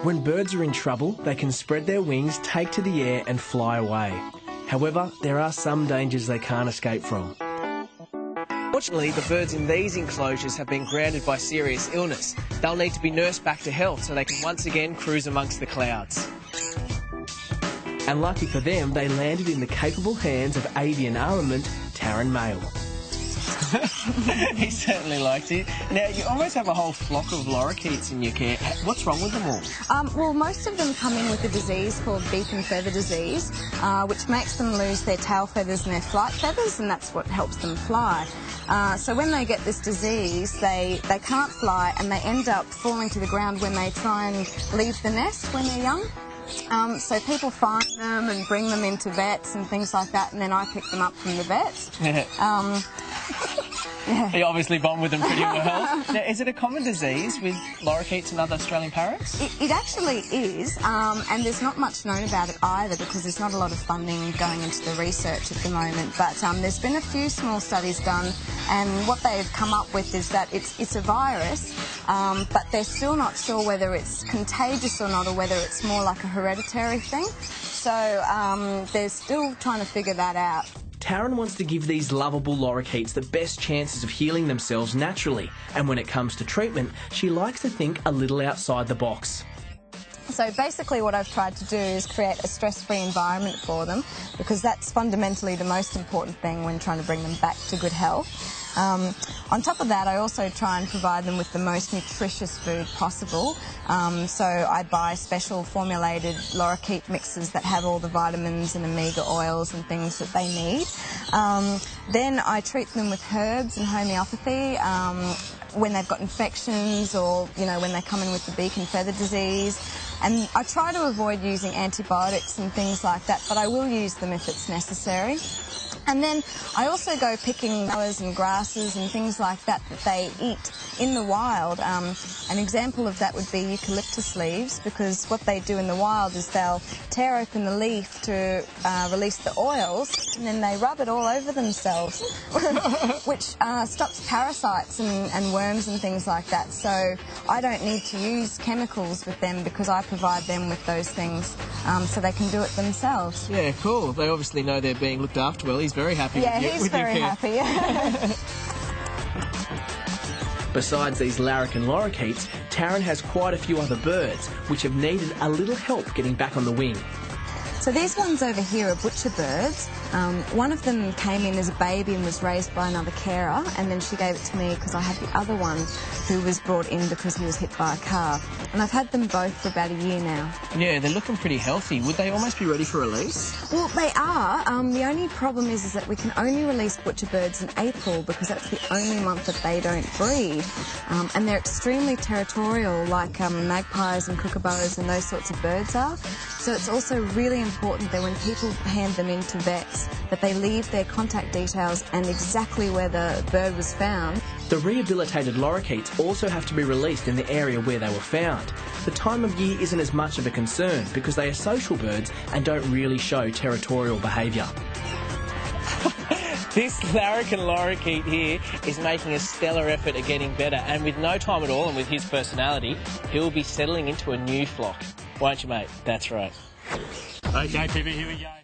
When birds are in trouble, they can spread their wings, take to the air and fly away. However, there are some dangers they can't escape from. Fortunately, the birds in these enclosures have been grounded by serious illness. They'll need to be nursed back to health so they can once again cruise amongst the clouds. And lucky for them, they landed in the capable hands of avian armament Taryn Mail. He certainly likes it. Now, you almost have a whole flock of lorikeets in your care. What's wrong with them all? Well, most of them come in with a disease called beak and feather disease, which makes them lose their tail feathers and their flight feathers, and that's what helps them fly. So when they get this disease, they can't fly, and they end up falling to the ground when they try and leave the nest when they're young. So people find them and bring them into vets and things like that, and then I pick them up from the vets. Yeah. You obviously bond with them pretty well. Now, is it a common disease with lorikeets and other Australian parrots? It actually is, and there's not much known about it either because there's not a lot of funding going into the research at the moment. But there's been a few small studies done, and what they've come up with is that it's a virus, but they're still not sure whether it's contagious or not, or whether it's more like a hereditary thing. So they're still trying to figure that out. Taryn wants to give these lovable lorikeets the best chances of healing themselves naturally, and when it comes to treatment, she likes to think a little outside the box. So basically what I've tried to do is create a stress-free environment for them, because that's fundamentally the most important thing when trying to bring them back to good health. On top of that, I also try and provide them with the most nutritious food possible. So I buy special formulated lorikeet mixes that have all the vitamins and omega oils and things that they need. Then I treat them with herbs and homeopathy when they've got infections, or when they come in with the beak and feather disease. And I try to avoid using antibiotics and things like that, but I will use them if it's necessary. And then I also go picking flowers and grasses and things like that that they eat in the wild. An example of that would be eucalyptus leaves, because what they do in the wild is they'll tear open the leaf to release the oils, and then they rub it all over themselves, which stops parasites and worms and things like that. So I don't need to use chemicals with them because I provide them with those things so they can do it themselves. Yeah, cool. They obviously know they're being looked after well. He's very happy with you. Yeah, he's very happy. Besides these larrikin lorikeets, Taryn has quite a few other birds which have needed a little help getting back on the wing. So these ones over here are butcher birds. One of them came in as a baby and was raised by another carer, and then she gave it to me because I had the other one who was brought in because he was hit by a car. And I've had them both for about a year now. Yeah, they're looking pretty healthy. Would they almost be ready for release? Well, they are. The only problem is that we can only release butcher birds in April because that's the only month that they don't breed. And they're extremely territorial, like magpies and kookaburras and those sorts of birds are. So it's also really important that when people hand them in to vets, that they leave their contact details and exactly where the bird was found. The rehabilitated lorikeets also have to be released in the area where they were found. The time of year isn't as much of a concern because they are social birds and don't really show territorial behaviour. This larrikin lorikeet here is making a stellar effort at getting better, and with no time at all and with his personality, he'll be settling into a new flock. Won't you, mate? That's right. Okay, people, here we go.